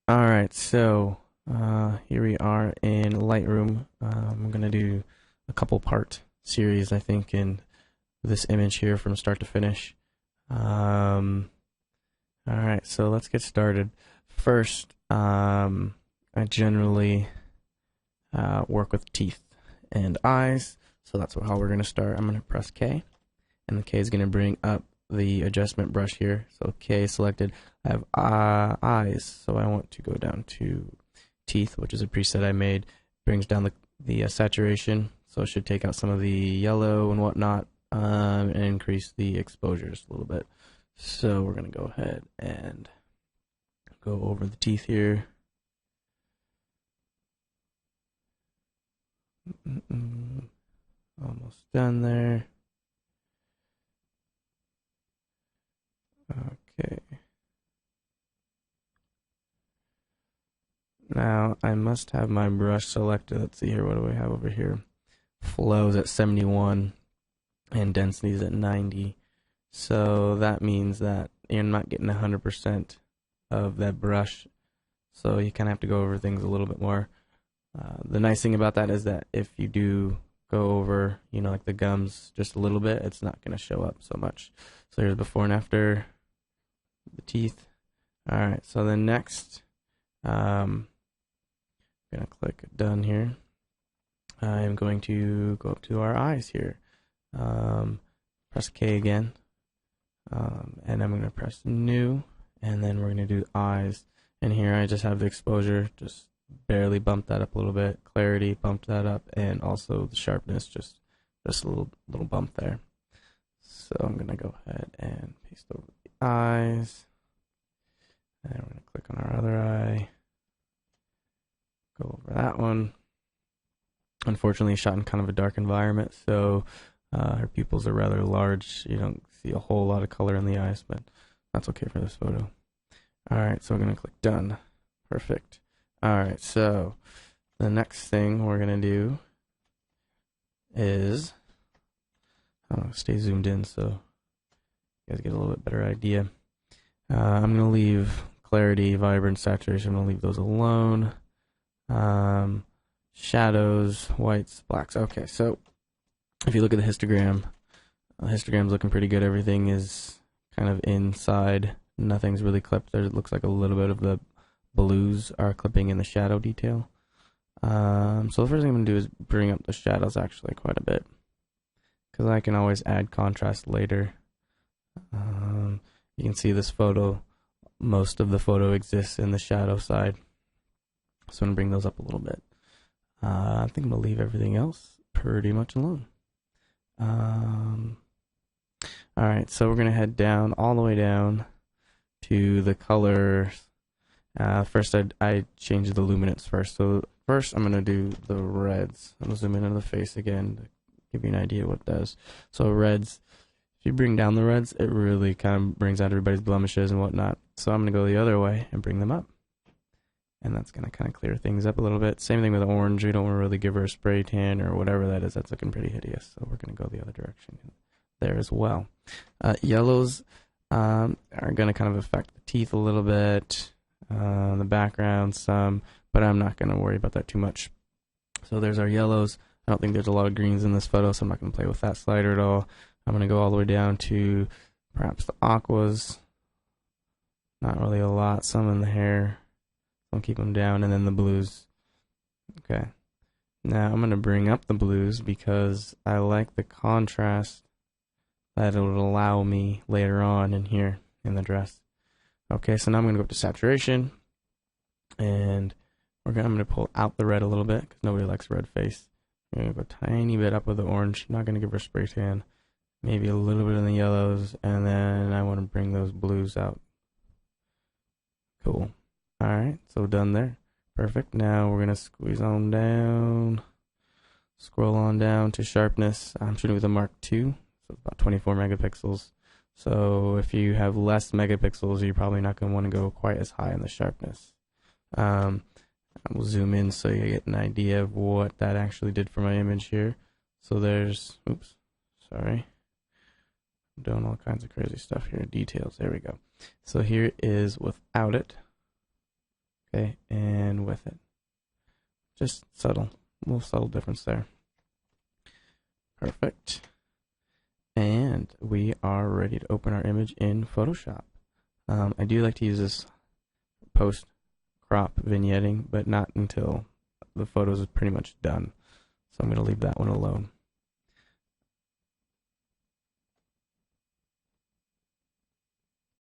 Alright, so here we are in Lightroom. I'm going to do a couple part series, I think, in this image here from start to finish. Alright, so let's get started. First, I generally work with teeth and eyes, so that's how we're going to start. I'm going to press K, and the K is going to bring up the adjustment brush here. So K selected. I have eyes, so I want to go down to teeth, which is a preset I made. Brings down the saturation, so it should take out some of the yellow and whatnot, and increase the exposures a little bit. So we're gonna go ahead and go over the teeth here. Almost done there. Okay. Now I must have my brush selected. Let's see here. What do we have over here? Flows at 71 and density is at 90. So that means that you're not getting 100% of that brush. So you kind of have to go over things a little bit more. The nice thing about that is that if you do go over, like the gums just a little bit, it's not going to show up so much. So here's before and after the teeth. All right, so then next, I'm going to click done here. I'm going to go up to our eyes here. Press K again. And I'm going to press new, and then we're going to do eyes. And here I just have the exposure, just barely bump that up a little bit. Clarity, bump that up, and also the sharpness, just a little bump there. So I'm going to go ahead and paste over the eyes. And we're going to click on our other eye. Go over that one. Unfortunately, shot in kind of a dark environment, so her pupils are rather large. You don't see a whole lot of color in the eyes, but that's okay for this photo. Alright, so we're going to click done. Perfect. Alright, so the next thing we're going to do is, I'm going to stay zoomed in so you guys get a little bit better idea. I'm going to leave clarity, vibrance, saturation. I'm going to leave those alone. Shadows, whites, blacks. Okay, so if you look at the histogram's looking pretty good. Everything is kind of inside. Nothing's really clipped. There, it looks like a little bit of the blues are clipping in the shadow detail. So the first thing I'm going to do is bring up the shadows actually quite a bit, because I can always add contrast later. You can see this photo, most of the photo exists in the shadow side. So I'm going to bring those up a little bit. I think I'm going to leave everything else pretty much alone. Alright, so we're going to head down, all the way down to the colors. First, I changed the luminance first. So first, I'm going to do the reds. I'm going to zoom in on the face again to give you an idea what it does. So reds, if you bring down the reds, it really kind of brings out everybody's blemishes and whatnot. So I'm going to go the other way and bring them up. And that's going to kind of clear things up a little bit. Same thing with orange. We don't want to really give her a spray tan or whatever that is. That's looking pretty hideous. So we're going to go the other direction there as well. Yellows are going to kind of affect the teeth a little bit, the background some, but I'm not going to worry about that too much. So there's our yellows. I don't think there's a lot of greens in this photo, so I'm not going to play with that slider at all. I'm going to go all the way down to perhaps the aquas. Not really a lot. Some in the hair. I'll keep them down, and then the blues. Okay. Now I'm going to bring up the blues because I like the contrast that it would allow me later on in here in the dress. Okay, so now I'm going to go up to saturation, and I'm going to pull out the red a little bit because nobody likes red face. I'm going to go a tiny bit up with the orange. Not going to give her a spray tan. Maybe a little bit in the yellows, and then I want to bring those blues out. Cool. Alright, so done there. Perfect. Now we're going to squeeze on down, scroll on down to sharpness. I'm shooting with a Mark II, so about 24 megapixels. So if you have less megapixels, you're probably not going to want to go quite as high in the sharpness. I will zoom in so you get an idea of what that actually did for my image here. So there's, oops, sorry. I'm doing all kinds of crazy stuff here. Details, there we go. So here is without it. Okay, and with it. Just subtle, a little subtle difference there. Perfect. And we are ready to open our image in Photoshop. I do like to use this post crop vignetting, but not until the photos is pretty much done. So I'm going to leave that one alone.